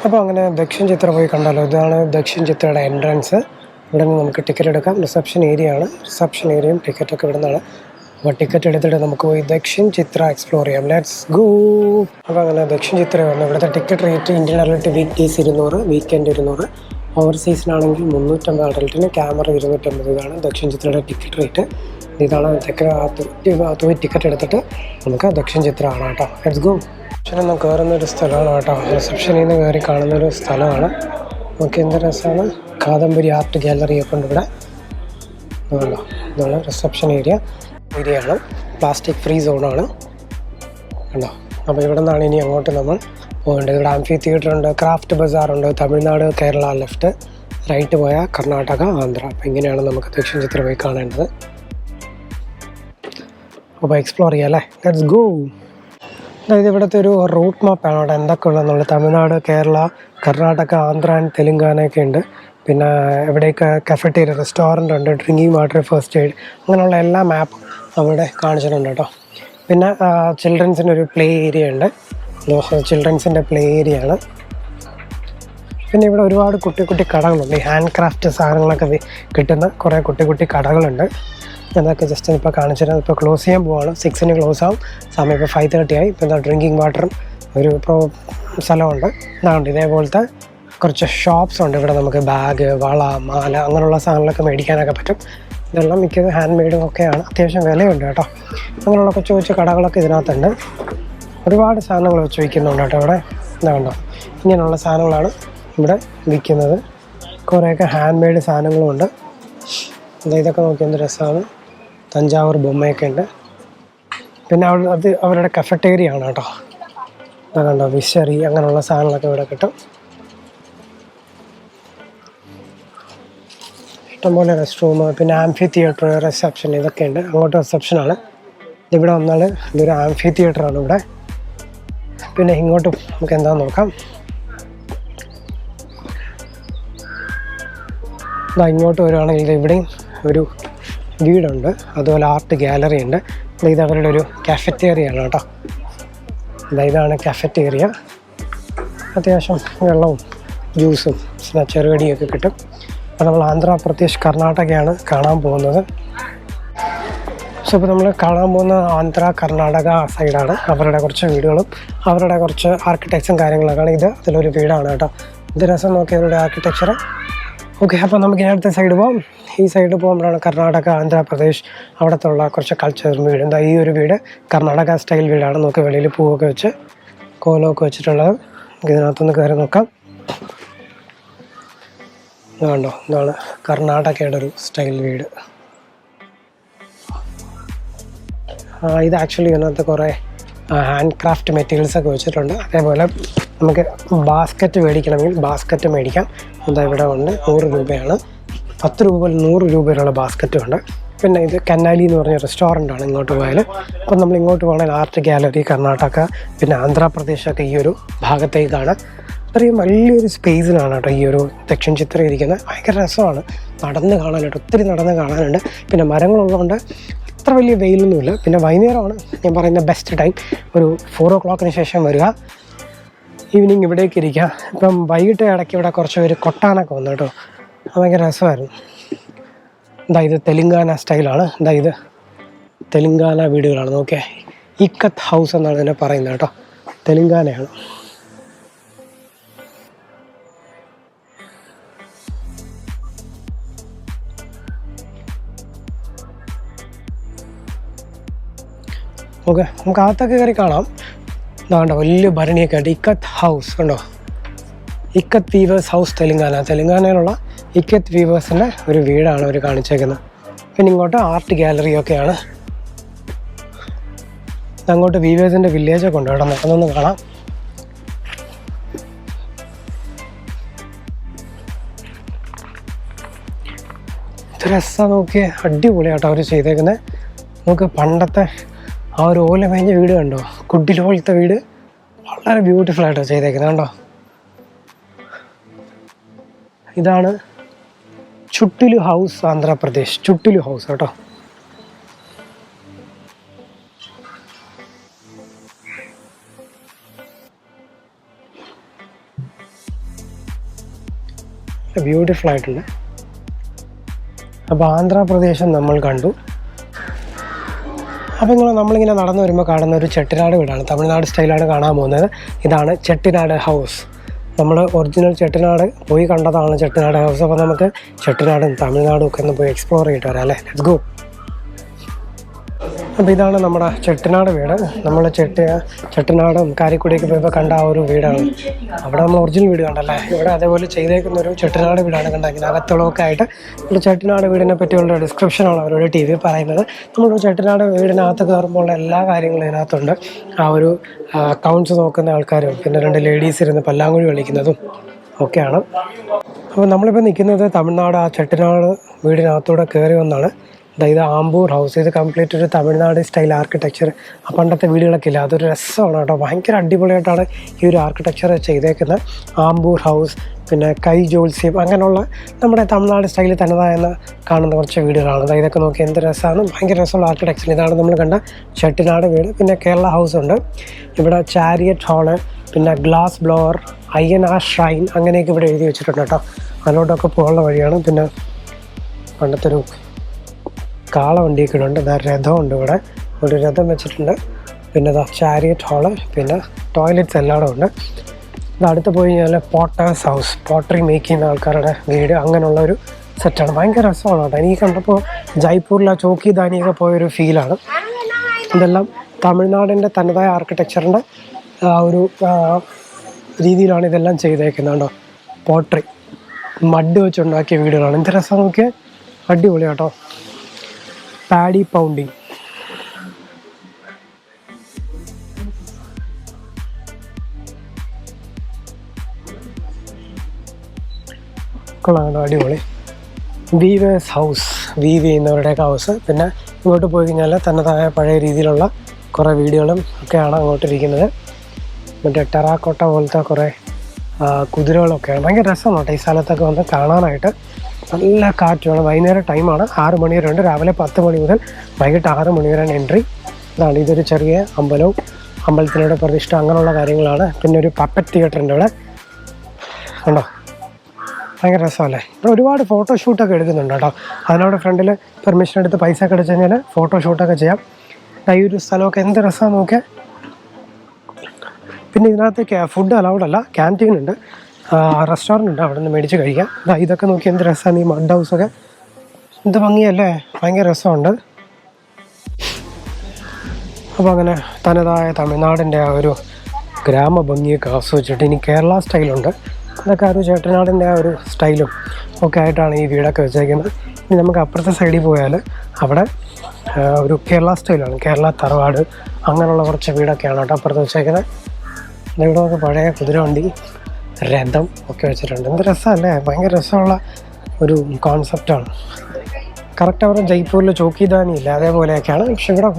അപ്പോൾ അങ്ങനെ ദക്ഷിൺ ചിത്ര പോയി കണ്ടാലോ. ഇതാണ് ദക്ഷിൺ ചിത്രയുടെ എൻട്രൻസ്. ഇവിടെ നിന്ന് നമുക്ക് ടിക്കറ്റ് എടുക്കാം. റിസപ്ഷൻ ഏരിയ ആണ്. റിസപ്ഷൻ ഏരിയയും ടിക്കറ്റൊക്കെ ഇവിടെ നിന്നാണ്. അപ്പോൾ ടിക്കറ്റ് എടുത്തിട്ട് നമുക്ക് പോയി ദക്ഷിൺ ചിത്ര എക്സ്പ്ലോർ ചെയ്യാം. Let's go. അപ്പോൾ അങ്ങനെ ദക്ഷിൺ ചിത്ര വന്നു. ഇവിടുത്തെ ticket rate Indian adult weekdays 200, weekend 200, ഓവർസീസിനാണെങ്കിൽ 350 അഡൽട്ടിന്, ക്യാമറ 250. ഇതാണ് ദക്ഷിൺ ചിത്രയുടെ ടിക്കറ്റ് റേറ്റ്. ഇതാണ് പോയി ടിക്കറ്റ് എടുത്തിട്ട് നമുക്ക് ദക്ഷിൺ ചിത്ര ആണ് കേട്ടോ. Let's go. റിസപ്ഷനിൽ കയറുന്നൊരു സ്ഥലമാണ് കേട്ടോ. റിസപ്ഷനിൽ നിന്ന് കയറി കാണുന്നൊരു സ്ഥലമാണ്. നമുക്ക് എന്ത് രസമാണ്. കാദംബരി ആർട്ട് ഗാലറിയൊക്കെ ഉണ്ട് ഇവിടെ. അതുകൊണ്ടോ ഇതാണ് റിസപ്ഷൻ ഏരിയയാണ്. പ്ലാസ്റ്റിക് ഫ്രീ സോണാണ് കണ്ടോ. അപ്പോൾ ഇവിടെ നിന്നാണ് ഇനി അങ്ങോട്ട് നമ്മൾ പോകേണ്ടത്. ഇവിടെ ആംഫി തിയേറ്റർ ഉണ്ട്, ക്രാഫ്റ്റ് ബസാറുണ്ട്, തമിഴ്നാട്, കേരള ലെഫ്റ്റ്, റൈറ്റ് പോയാൽ കർണാടക, ആന്ധ്ര. അപ്പോൾ ഇങ്ങനെയാണ് നമുക്ക് ദക്ഷിൺ ചിത്ര പോയി കാണേണ്ടത്. അപ്പോൾ എക്സ്പ്ലോർ ചെയ്യാം അല്ലേ. Let's go. അതായത് ഇവിടുത്തെ ഒരു റൂട്ട് മാപ്പാണ് അവിടെ എന്തൊക്കെ ഉള്ളതെന്നുള്ളത്. തമിഴ്നാട്, കേരള, കർണാടക, ആന്ധ്ര ആൻഡ് തെലുങ്കാനയൊക്കെ ഉണ്ട്. പിന്നെ എവിടെയൊക്കെ കഫറ്റേരിയ, റെസ്റ്റോറൻ്റ് ഉണ്ട്, ഡ്രിങ്കിങ് വാട്ടർ, ഫസ്റ്റ് എയ്ഡ്, അങ്ങനെയുള്ള എല്ലാ മാപ്പും അവിടെ കാണിച്ചിട്ടുണ്ട് കേട്ടോ. പിന്നെ ചിൽഡ്രൻസിനൊരു പ്ലേ ഏരിയ ഉണ്ട്. ചിൽഡ്രൻസിൻ്റെ പ്ലേ ഏരിയ ആണ്. പിന്നെ ഇവിടെ ഒരുപാട് കുട്ടി കടകളുണ്ട്. ഈ ഹാൻഡ് ക്രാഫ്റ്റ് സാധനങ്ങളൊക്കെ കിട്ടുന്ന കുറേ കുട്ടി കടകളുണ്ട്. അതൊക്കെ ജസ്റ്റ് ഇപ്പോൾ കാണിച്ചിട്ട് ഇപ്പോൾ ക്ലോസ് ചെയ്യാൻ പോവാണ്. 6 ക്ലോസ് ആവും. സമയം ഇപ്പോൾ 5:30 ആയി. ഇപ്പോൾ എന്താ ഡ്രിങ്കിങ് വാട്ടറും ഒരു സ്ഥലമുണ്ട്. ഇതാണ്ട് ഇതേപോലത്തെ കുറച്ച് ഷോപ്സ് ഉണ്ട് ഇവിടെ. നമുക്ക് ബാഗ്, വള, മാല അങ്ങനെയുള്ള സാധനങ്ങളൊക്കെ മേടിക്കാനൊക്കെ പറ്റും. ഇതെല്ലാം മിക്കത് ഹാൻഡ് മെയ്ഡും ഒക്കെയാണ്. അത്യാവശ്യം വിലയുണ്ട് കേട്ടോ. അങ്ങനെയുള്ള കൊച്ചു കടകളൊക്കെ ഇതിനകത്തുണ്ട്. ഒരുപാട് സാധനങ്ങൾ വെച്ച് വയ്ക്കുന്നുണ്ട് കേട്ടോ ഇവിടെ. ഇതാണ്ടോ ഇങ്ങനെയുള്ള സാധനങ്ങളാണ് ഇവിടെ വിൽക്കുന്നത്. കുറേയൊക്കെ ഹാൻഡ് മെയ്ഡ് സാധനങ്ങളുമുണ്ട്. ഇതൊക്കെ നോക്കി എന്ത് രസമാണ്. തഞ്ചാവൂർ ബൊമ്മയൊക്കെ ഉണ്ട്. പിന്നെ അവരുടെ കഫറ്റേരിയ ആണ് കേട്ടോ. അതുകൊണ്ടോ വിഷറി അങ്ങനെയുള്ള സാധനങ്ങളൊക്കെ ഇവിടെ കിട്ടും. ഇഷ്ടംപോലെ റെസ്റ്റ് റൂം, പിന്നെ ആംഫി തിയേറ്റർ, റിസപ്ഷൻ, ഇതൊക്കെ ഉണ്ട്. അങ്ങോട്ട് റിസപ്ഷനാണ്. ഇവിടെ വന്നാൽ ഇതൊരു ആംഫി തിയേറ്ററാണ് ഇവിടെ. പിന്നെ ഇങ്ങോട്ട് നമുക്ക് എന്താണെന്ന് നോക്കാം. ഇങ്ങോട്ട് വരുവാണെങ്കിൽ ഇവിടെയും ഒരു വീടുണ്ട്. അതുപോലെ ആർട്ട് ഗാലറി ഉണ്ട്. ഇത് അവരുടെ ഒരു കാഫറ്റേറിയ ആണ് കേട്ടോ. ഇതാണ് കാഫറ്റേറിയ. അത്യാവശ്യം വെള്ളവും ജ്യൂസും ചെറുകടിയൊക്കെ കിട്ടും. അപ്പോൾ നമ്മൾ ആന്ധ്രാപ്രദേശ്, കർണാടകയാണ് കാണാൻ പോകുന്നത്. സോ ഇപ്പോൾ നമ്മൾ കാണാൻ പോകുന്ന ആന്ധ്ര, കർണാടക സൈഡാണ്. അവരുടെ കുറച്ച് വീടുകളും അവരുടെ കുറച്ച് ആർക്കിടെക്ചറും കാര്യങ്ങളൊക്കെയാണ്. അതിലൊരു വീടാണ് കേട്ടോ. ഇത് രസം നോക്കി അവരുടെ ആർക്കിടെക്ചർ. ഓക്കെ, അപ്പോൾ നമുക്ക് അടുത്ത സൈഡ് പോകാം. ഈ സൈഡ് പോകുമ്പോഴാണ് കർണാടക, ആന്ധ്രാപ്രദേശ് അവിടത്തുള്ള കുറച്ച് കൾച്ചർ വീട്. എന്താ ഈ ഒരു വീട് കർണാടക സ്റ്റൈൽ വീടാണ്. നമുക്ക് വെളിയിൽ പൂവൊക്കെ വെച്ച് കോലമൊക്കെ വെച്ചിട്ടുള്ളത്. ഇതിനകത്തൊന്ന് കയറി നോക്കാം. കണ്ടോ, ഇതാണ് കർണാടകയുടെ ഒരു സ്റ്റൈൽ വീട്. ഇത് ആക്ച്വലി ഇതിനകത്ത് കുറേ ഹാൻഡ് ക്രാഫ്റ്റ് മെറ്റീരിയൽസൊക്കെ വെച്ചിട്ടുണ്ട്. അതേപോലെ നമുക്ക് ബാസ്ക്കറ്റ് മേടിക്കണമെങ്കിൽ ബാസ്ക്കറ്റ് മേടിക്കാം. എന്താ ഇവിടെ ഉണ്ട്. 100 രൂപയാണ്. 10 രൂപ മുതൽ 100 രൂപ വരെയുള്ള ബാസ്ക്കറ്റും ഉണ്ട്. പിന്നെ ഇത് കന്നാലി എന്ന് പറഞ്ഞ റെസ്റ്റോറൻ്റാണ് ഇങ്ങോട്ട് പോയാൽ. അപ്പം നമ്മൾ ഇങ്ങോട്ട് പോകണമെങ്കിൽ ആർട്ട് ഗാലറി, കർണാടക, പിന്നെ ആന്ധ്രാപ്രദേശൊക്കെ ഈ ഒരു ഭാഗത്തേക്കാണ്. അത്രയും വലിയൊരു സ്പേസിലാണ് കേട്ടോ ഈ ഒരു ദക്ഷിൺ ചിത്ര ഇരിക്കുന്നത്. ഭയങ്കര രസമാണ് നടന്ന് കാണാനായിട്ട്. ഒത്തിരി നടന്ന് കാണാനുണ്ട്. പിന്നെ മരങ്ങളുള്ളതുകൊണ്ട് അത്ര വലിയ വെയിലൊന്നുമില്ല. പിന്നെ വൈകുന്നേരമാണ് ഞാൻ പറയുന്ന ബെസ്റ്റ് ടൈം. ഒരു 4 o'clock ശേഷം വരിക. ഈവനിങ് ഇവിടേക്ക് ഇരിക്കുക. ഇപ്പം വൈകിട്ട് ഇടയ്ക്ക് ഇവിടെ കുറച്ച് പേര് കൊട്ടാനൊക്കെ വന്നു കേട്ടോ. ഭയങ്കര രസമായിരുന്നു. ഇത് തെലുങ്കാന സ്റ്റൈലാണ്. ഇത് തെലുങ്കാന വീടുകളാണ്. നോക്കിയേ, ഇക്കത്ത് ഹൗസ് എന്നാണ് ഇതിനെ പറയുന്നത് കേട്ടോ. തെലുങ്കാനയാണ്. ഓക്കെ, നമുക്ക് അകത്തൊക്കെ കയറി കാണാം. ഇതാണ്ടോ വലിയ ഭരണിയൊക്കെ ഉണ്ട്. ഇക്കത്ത് ഹൗസ് കണ്ടോ. ഇക്കത്ത് വീവേഴ്സ് ഹൗസ് തെലുങ്കാനയിലുള്ള ഇക്കത്ത് വീവേഴ്സിൻ്റെ ഒരു വീടാണ് അവർ കാണിച്ചേക്കുന്നത്. പിന്നെ ഇങ്ങോട്ട് ആർട്ട് ഗാലറിയൊക്കെയാണ്. അങ്ങോട്ട് വീവേഴ്സിൻ്റെ വില്ലേജൊക്കെ ഉണ്ട്. അവിടെ നടന്നൊന്ന് കാണാം. ഇത് രസം നോക്കിയേ, അടിപൊളിയാട്ടോ അവർ ചെയ്തേക്കുന്നത്. നമുക്ക് പണ്ടത്തെ ആ ഒരു ഓല മേഞ്ഞ വീട് കണ്ടോ, കുടിൽ പോലത്തെ വീട്, വളരെ ബ്യൂട്ടിഫുൾ ആയിട്ടോ ചെയ്തേക്കുന്നത് കണ്ടോ. ഇതാണ് ചുട്ടിലു ഹൗസ്, ആന്ധ്രാപ്രദേശ്. ചുട്ടിലു ഹൗസ് കേട്ടോ. ബ്യൂട്ടിഫുൾ ആയിട്ടുണ്ട്. അപ്പോൾ ആന്ധ്രാപ്രദേശം നമ്മൾ കണ്ടു. അപ്പോൾ നമ്മളിങ്ങനെ നടന്നു വരുമ്പോൾ കാണുന്ന ഒരു ചെട്ടിനാട് വീടാണ്. തമിഴ്നാട് സ്റ്റൈലാണ് കാണാൻ പോകുന്നത്. ഇതാണ് ചെട്ടിനാട് ഹൗസ്. നമ്മൾ ഒറിജിനൽ ചെട്ടിനാട് പോയി കണ്ടതാണ് ചെട്ടിനാട് ഹൗസ്. അപ്പോൾ നമുക്ക് ചെട്ടിനാടും തമിഴ്നാടും ഒക്കെ ഒന്ന് പോയി എക്സ്പ്ലോർ ചെയ്തിട്ട് വരാം അല്ലേ. Let's go. അപ്പോൾ ഇതാണ് നമ്മുടെ ചെട്ടിനാട് വീട്. നമ്മൾ ചെട്ടിനാടും കാരിക്കുടിയൊക്കെ പോയപ്പോൾ കണ്ട ആ ഒരു വീടാണ്. അവിടെ നമ്മൾ ഒറിജിനൽ വീട് കണ്ടല്ലേ. ഇവിടെ അതേപോലെ ചെയ്തേക്കുന്നൊരു ചെട്ടിനാട് വീടാണ് കണ്ടത്. അകത്തുള്ളതൊക്കെ ആയിട്ട് ഒരു ചെട്ടിനാട് വീടിനെ പറ്റിയുള്ള ഡിസ്ക്രിപ്ഷനാണ് അവരോട് ടി വി പറയുന്നത്. നമ്മൾ ചെട്ടിനാട് വീടിനകത്ത് കയറുമ്പോൾ എല്ലാ കാര്യങ്ങളും ഇതിനകത്തുണ്ട്. ആ ഒരു അക്കൗണ്ട്സ് നോക്കുന്ന ആൾക്കാരും പിന്നെ 2 ലേഡീസ് ഇരുന്ന് പല്ലാങ്കുഴി കളിക്കുന്നതും ഒക്കെയാണ്. അപ്പോൾ നമ്മളിപ്പോൾ നിൽക്കുന്നത് തമിഴ്നാട് ആ ചെട്ടിനാട് വീടിനകത്തൂടെ കയറി വന്നാണ്. അതായത് ആമ്പൂർ ഹൗസ്. ഇത് കംപ്ലീറ്റ് ഒരു തമിഴ്നാട് സ്റ്റൈൽ ആർക്കിടെക്ചർ. ആ പണ്ടത്തെ വീടുകളൊക്കെ ഇല്ല, അതൊരു രസമാണ് കേട്ടോ. ഭയങ്കര അടിപൊളിയായിട്ടാണ് ഈ ഒരു ആർക്കിടെക്ചർ ചെയ്തേക്കുന്നത്. ആമ്പൂർ ഹൗസ്, പിന്നെ കൈ ജോത്സ്യം, അങ്ങനെയുള്ള നമ്മുടെ തമിഴ്നാട് സ്റ്റൈലിൽ തനതായെന്ന് കാണുന്ന കുറച്ച് വീടുകളാണ്. അതായത് ഇതൊക്കെ നോക്കി എന്ത് രസമാണ്, ഭയങ്കര രസമുള്ള ആർക്കിടെക്ചർ. ഇതാണ് നമ്മൾ കണ്ട ചെട്ടിനാട് വീട്. പിന്നെ കേരള ഹൗസ് ഉണ്ട്. ഇവിടെ ചാരിയറ്റ് ഹാള്, പിന്നെ ഗ്ലാസ് ബ്ലോവർ, അയ്യനാർ ഷ്രൈൻ അങ്ങനെയൊക്കെ ഇവിടെ എഴുതി വെച്ചിട്ടുണ്ട് കേട്ടോ. അതിലോട്ടൊക്കെ പോകാനുള്ള വഴിയാണ്. പിന്നെ പണ്ടത്തെ ഒരു കാളവണ്ടിയൊക്കെ ഉണ്ട്. രഥമുണ്ട്. ഇവിടെ ഒരു രഥം വെച്ചിട്ടുണ്ട്. പിന്നെ ചാരിയറ്റ് ഹാള്, പിന്നെ ടോയ്ലറ്റ്സ് എല്ലായിടും ഉണ്ട്. ഇത് അടുത്ത് പോയി കഴിഞ്ഞാൽ പോട്ടേഴ്സ് ഹൗസ്, പോട്ടറി മേക്ക് ചെയ്യുന്ന ആൾക്കാരുടെ വീട്, അങ്ങനെയുള്ള ഒരു സെറ്റാണ്. ഭയങ്കര രസമാണ് കേട്ടോ. എനിക്ക് കണ്ടപ്പോൾ ജയ്പൂരിലെ ചോക്കിദാനിയൊക്കെ പോയൊരു ഫീലാണ്. ഇതെല്ലാം തമിഴ്നാടിൻ്റെ തനതായ ആർക്കിടെക്ചറിൻ്റെ ഒരു രീതിയിലാണ് ഇതെല്ലാം ചെയ്തേക്കുന്നത് കേട്ടോ. പോട്ടറി മഡ് വെച്ചുണ്ടാക്കിയ വീടുകളാണ്. എന്ത് രസം നോക്കിയാൽ, അടിപൊളി കേട്ടോ. പാഡി പൗണ്ടിങ്, കൊള്ളാം, അടിപൊളി. വീവേഴ്സ് ഹൗസ്, വീവ് ചെയ്യുന്നവരുടെയൊക്കെ ഹൗസ്. പിന്നെ ഇങ്ങോട്ട് പോയി കഴിഞ്ഞാൽ തനതായ പഴയ രീതിയിലുള്ള കുറേ വീടുകളും ഒക്കെയാണ് അങ്ങോട്ടിരിക്കുന്നത്. മറ്റേ ടെറാക്കോട്ട പോലത്തെ കുറേ കുതിരകളൊക്കെയാണ്. ഭയങ്കര രസമാണ് കേട്ടോ ഈ സ്ഥലത്തൊക്കെ വന്ന് കാണാനായിട്ട്. നല്ല കാറ്റുമാണ്. വൈകുന്നേരം ടൈമാണ്. 6 മണി വരെ ഉണ്ട്. രാവിലെ 10 മണി മുതൽ വൈകിട്ട് 6 മണി വരെയാണ് എൻട്രി. ഇതാണ്, ഇതൊരു ചെറിയ അമ്പലവും അമ്പലത്തിലൂടെ പ്രതിഷ്ഠ അങ്ങനെയുള്ള കാര്യങ്ങളാണ്. പിന്നെ ഒരു പപ്പറ്റ് തിയേറ്റർ ഉണ്ട് ഇവിടെ കണ്ടോ. ഭയങ്കര രസമല്ലേ. ഇവിടെ ഒരുപാട് ഫോട്ടോഷൂട്ടൊക്കെ എടുക്കുന്നുണ്ട് കേട്ടോ. അതിനോട് ഫ്രണ്ടിൽ പെർമിഷൻ എടുത്ത് പൈസ ഒക്കെ അടിച്ചു കഴിഞ്ഞാൽ ഫോട്ടോഷൂട്ടൊക്കെ ചെയ്യാം. ഈ ഒരു സ്ഥലമൊക്കെ എന്ത് രസമാണ് നോക്കിയാൽ. പിന്നെ ഇതിനകത്ത് ഫുഡ് അലൗഡ് അല്ല, ക്യാൻറ്റീൻ ഉണ്ട്, റെസ്റ്റോറൻറ്റ് ഉണ്ട്, അവിടെ നിന്ന് മേടിച്ച് കഴിക്കാം. ഇതൊക്കെ നോക്കി എന്ത് രസമാണ്. ഈ മഡ് ഹൗസൊക്കെ എന്ത് ഭംഗിയല്ലേ, ഭയങ്കര രസമുണ്ട്. അപ്പോൾ അങ്ങനെ തനതായ തമിഴ്നാടിൻ്റെ ആ ഒരു ഗ്രാമഭംഗിയൊക്കെ ആസ്വദിച്ചിട്ട് ഇനി കേരള സ്റ്റൈലുണ്ട്. അതൊക്കെ ആ ഒരു ചേട്ടനാടിൻ്റെ ആ ഒരു സ്റ്റൈലും ഒക്കെ ആയിട്ടാണ് ഈ വീടൊക്കെ വെച്ചേക്കുന്നത്. ഇനി നമുക്ക് അപ്പുറത്തെ സൈഡിൽ പോയാൽ അവിടെ ഒരു കേരള സ്റ്റൈലാണ്, കേരള തറവാട് അങ്ങനെയുള്ള കുറച്ച് വീടൊക്കെയാണ് കേട്ടോ അപ്പുറത്ത് വെച്ചേക്കുന്നത്. ഇവിടെ നമുക്ക് പഴയ കുതിരവണ്ടി, രഥം ഒക്കെ വെച്ചിട്ടുണ്ട്. എന്ത് രസമല്ലേ, ഭയങ്കര രസമുള്ള ഒരു കോൺസെപ്റ്റാണ്. കറക്റ്റ് അവരുടെ ജയ്പൂരിൽ ചോക്കിദാനി ഇല്ല അതേപോലെയൊക്കെയാണ്. പക്ഷെ ഇവിടെ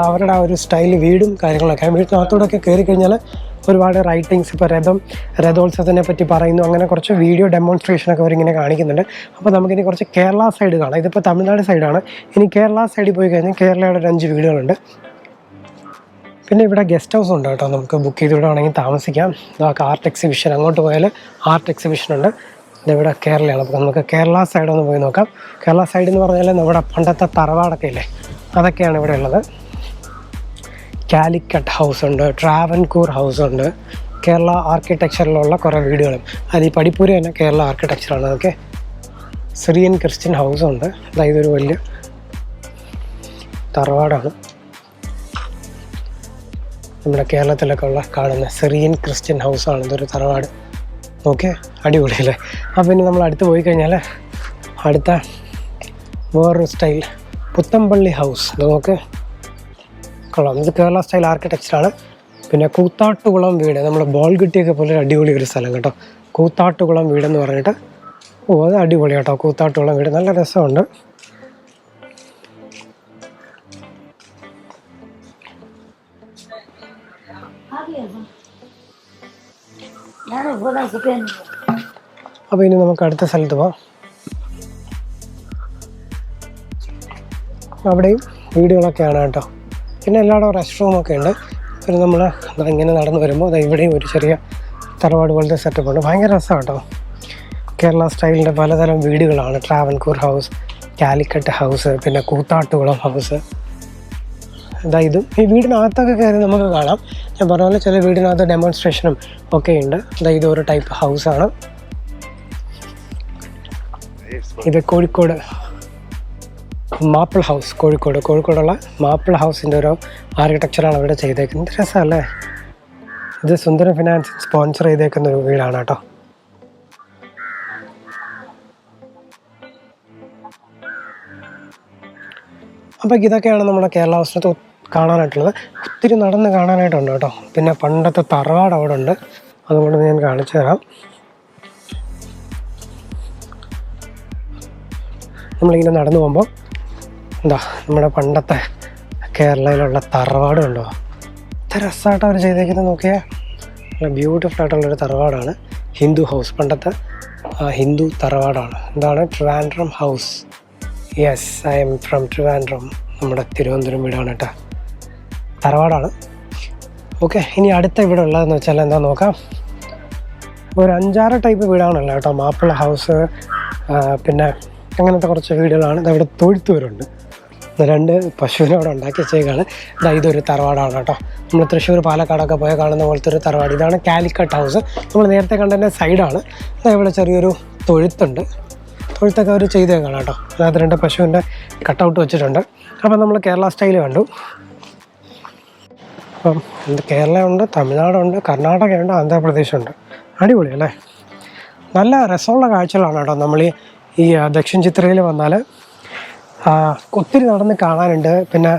അവരുടെ ആ ഒരു സ്റ്റൈൽ വീടും കാര്യങ്ങളൊക്കെ. വീട്ടിനകത്തോടൊക്കെ കയറി കഴിഞ്ഞാൽ ഒരുപാട് റൈറ്റിങ്സ്, ഇപ്പോൾ രഥോത്സവത്തിനെ പറ്റി പറയുന്നു, അങ്ങനെ കുറച്ച് വീഡിയോ ഡെമോൺസ്ട്രേഷനൊക്കെ അവരിങ്ങനെ കാണിക്കുന്നുണ്ട്. അപ്പോൾ നമുക്കിനി കുറച്ച് കേരള സൈഡ് കാണാം. ഇതിപ്പോൾ തമിഴ്നാട് സൈഡാണ്. ഇനി കേരള സൈഡിൽ പോയി കഴിഞ്ഞാൽ കേരളയുടെ ഒരു 5 വീടുകളുണ്ട്. പിന്നെ ഇവിടെ ഗസ്റ്റ് ഹൗസ് ഉണ്ട് കേട്ടോ. നമുക്ക് ബുക്ക് ചെയ്തിവിടുകയാണെങ്കിൽ താമസിക്കാം. ഇതൊക്കെ ആർട്ട് എക്സിബിഷൻ, അങ്ങോട്ട് പോയാൽ ആർട്ട് എക്സിബിഷൻ ഉണ്ട്. ഇതിവിടെ കേരളയാണ്. അപ്പോൾ നമുക്ക് കേരള സൈഡൊന്ന് പോയി നോക്കാം. കേരള സൈഡ് എന്ന് പറഞ്ഞാൽ നമ്മുടെ പണ്ടത്തെ തറവാടൊക്കെ ഇല്ലേ, അതൊക്കെയാണ് ഇവിടെ ഉള്ളത്. കാലിക്കറ്റ് ഹൗസ് ഉണ്ട്, ട്രാവൻകൂർ ഹൗസ് ഉണ്ട്. കേരള ആർക്കിടെക്ചറിലുള്ള കുറേ വീടുകളും. അത് ഈ പടിപ്പൂര് തന്നെ കേരള ആർക്കിടെക്ചറാണ്. അതൊക്കെ സിറിയൻ ക്രിസ്ത്യൻ ഹൗസുണ്ട്. അതായത് ഒരു വലിയ തറവാടാണ്. നമ്മുടെ കേരളത്തിലൊക്കെ ഉള്ള കാണുന്ന സിറിയൻ ക്രിസ്ത്യൻ ഹൗസാണ് ഇതൊരു തറവാട്. ഓക്കെ, അടിപൊളിയല്ലേ. അപ്പോൾ ഇനി നമ്മൾ അടുത്ത് പോയി കഴിഞ്ഞാൽ അടുത്ത വേറൊരു സ്റ്റൈൽ പുത്തമ്പള്ളി ഹൗസ്. നമുക്ക് കൊള്ളാം. ഇത് കേരള സ്റ്റൈൽ ആർക്കിടെക്ചറാണ്. പിന്നെ കൂത്താട്ടുകുളം വീട്, നമ്മൾ ബോൾ കിട്ടിയൊക്കെ പോലെ അടിപൊളി ഒരു സ്ഥലം കേട്ടോ. കൂത്താട്ടുകുളം വീടെന്ന് പറഞ്ഞിട്ട്, അത് അടിപൊളി കേട്ടോ. കൂത്താട്ടുകുളം വീട് നല്ല രസമുണ്ട്. അപ്പോൾ ഇനി നമുക്ക് അടുത്ത സ്ഥലത്ത് പോവാം. അവിടെയും വീടുകളൊക്കെയാണ് കേട്ടോ. പിന്നെ എല്ലായിടവും റെസ്റ്റ് റൂമൊക്കെ ഉണ്ട്. പിന്നെ നമ്മൾ ഇങ്ങനെ നടന്നു വരുമ്പോൾ ഇവിടെയും ഒരു ചെറിയ തറവാട് പോലത്തെ സെറ്റപ്പ് ഉണ്ട്. ഭയങ്കര രസമാണ് കേട്ടോ. കേരള സ്റ്റൈലിൻ്റെ പലതരം വീടുകളാണ്. ട്രാവൻകൂർ ഹൗസ്, കാലിക്കറ്റ് ഹൗസ്, പിന്നെ കൂത്താട്ടുകുളം ഹൗസ്. ഇതും ഈ വീടിനകത്തൊക്കെ കയറി നമുക്ക് കാണാം. ഞാൻ പറഞ്ഞ പോലെ ചില വീടിനകത്ത് ഡെമോൺസ്ട്രേഷനും ഒക്കെ ഉണ്ട്. ഇത് ഒരു ടൈപ്പ് ഹൗസാണ്. ഇത് കോഴിക്കോട് മാപ്പിൾ ഹൗസ്. കോഴിക്കോടുള്ള മാപ്പിൾ ഹൗസിൻ്റെ ഒരു ആർക്കിടെക്ചറാണ് അവിടെ ചെയ്തേക്കുന്നത്. രസമല്ലേ? ഇത് സുന്ദരം ഫിനാൻസ് സ്പോൺസർ ചെയ്തേക്കുന്ന ഒരു വീടാണ് കേട്ടോ. അപ്പോൾ ഇതൊക്കെയാണ് നമ്മുടെ കേരള ഹൗസിനകത്ത് കാണാനായിട്ടുള്ളത്. ഒത്തിരി നടന്ന് കാണാനായിട്ടുണ്ട് കേട്ടോ. പിന്നെ പണ്ടത്തെ തറവാട് അവിടെ ഉണ്ട്, അതുകൊണ്ട് ഞാൻ കാണിച്ചു തരാം. നമ്മളിങ്ങനെ നടന്നു പോകുമ്പോൾ നമ്മുടെ പണ്ടത്തെ കേരളയിലുള്ള തറവാട് ഉണ്ടോ? ഇത്ര രസമായിട്ട് അവർ ചെയ്തേക്കുന്നത് നോക്കിയാൽ. നല്ല ബ്യൂട്ടിഫുൾ ആയിട്ടുള്ളൊരു തറവാടാണ്. ഹിന്ദു ഹൗസ്, പണ്ടത്തെ ഹിന്ദു തറവാടാണ്. എന്താണ്? Trivandrum house. Yes, I am from Trivandrum. നമ്മുടെ തിരുവനന്തപുരം വീടാണ് കേട്ടോ, തറവാടാണ്. ഓക്കെ, ഇനി അടുത്ത ഇവിടെ ഉള്ളതെന്ന് വെച്ചാൽ എന്താ നോക്കാം. ഒരു 5-6 ടൈപ്പ് വീടാണല്ലോ കേട്ടോ. മാപ്പിള ഹൗസ്, പിന്നെ അങ്ങനത്തെ കുറച്ച് വീടുകളാണ്. ഇതവിടെ തൊഴുത്തൂരുണ്ട്. 2 പശുവിനെ അവിടെ ഉണ്ടാക്കി വെച്ചേക്കാണ്. ഇതൊരു തറവാടാണ് കേട്ടോ. നമ്മൾ തൃശ്ശൂർ പാലക്കാടൊക്കെ പോയാൽ കാണുന്ന പോലത്തെ ഒരു തറവാട്. ഇതാണ് കാലിക്കറ്റ് ഹൗസ്. നമ്മൾ നേരത്തെ കണ്ടതിൻ്റെ സൈഡാണ്. ഇവിടെ ചെറിയൊരു തൊഴുത്തുണ്ട്. തൊഴുത്തൊക്കെ അവർ ചെയ്തേക്കാണ് കേട്ടോ. അതിനകത്ത് 2 പശുവിൻ്റെ കട്ടൗട്ട് വെച്ചിട്ടുണ്ട്. അപ്പം നമ്മൾ കേരള സ്റ്റൈൽ കണ്ടു. അപ്പം കേരളമുണ്ട്, തമിഴ്നാടുണ്ട്, കർണാടകയുണ്ട്, ആന്ധ്രാപ്രദേശുണ്ട്. അടിപൊളി അല്ലേ? നല്ല രസമുള്ള കാഴ്ചകളാണ് കേട്ടോ. നമ്മൾ ഈ ദക്ഷിൺ ചിത്രയിൽ വന്നാൽ ഒത്തിരി നടന്ന് കാണാനുണ്ട്. പിന്നെ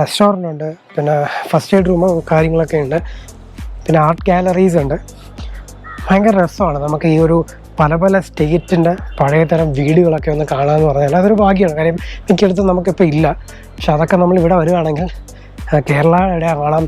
റെസ്റ്റോറൻ്റ് ഉണ്ട്, പിന്നെ ഫസ്റ്റ് എയ്ഡ് റൂമ് കാര്യങ്ങളൊക്കെ ഉണ്ട്, പിന്നെ ആർട്ട് ഗാലറീസ് ഉണ്ട്. ഭയങ്കര രസമാണ്. നമുക്ക് ഈ ഒരു പല സ്റ്റേറ്റിൻ്റെ പഴയതരം വീടുകളൊക്കെ ഒന്ന് കാണാമെന്ന് പറഞ്ഞാൽ അതൊരു ഭാഗ്യമാണ്. കാര്യം മിക്കയിടത്തും നമുക്കിപ്പോൾ ഇല്ല. പക്ഷെ അതൊക്കെ നമ്മളിവിടെ വരികയാണെങ്കിൽ കേരളയുടെ കാണാം,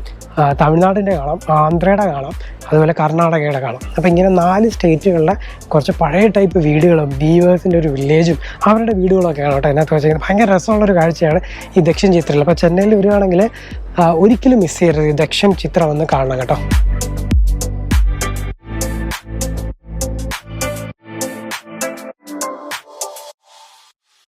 തമിഴ്നാടിൻ്റെ കാണാം, ആന്ധ്രയുടെ കാണാം, അതുപോലെ കർണാടകയുടെ കാണാം. അപ്പോൾ ഇങ്ങനെ 4 സ്റ്റേറ്റുകളിലെ കുറച്ച് പഴയ ടൈപ്പ് വീടുകളും ബീവേഴ്സിൻ്റെ ഒരു വില്ലേജും അവരുടെ വീടുകളൊക്കെയാണ് കേട്ടോ അതിനകത്ത് വെച്ചിരിക്കുന്നത്. ഭയങ്കര രസമുള്ളൊരു കാഴ്ചയാണ് ഈ ദക്ഷിൺ ചിത്രയിൽ. അപ്പോൾ ചെന്നൈയിൽ വരികയാണെങ്കിൽ ഒരിക്കലും മിസ് ചെയ്യരുത്, ഈ ദക്ഷിൺ ചിത്രം ഒന്ന് കാണണം കേട്ടോ.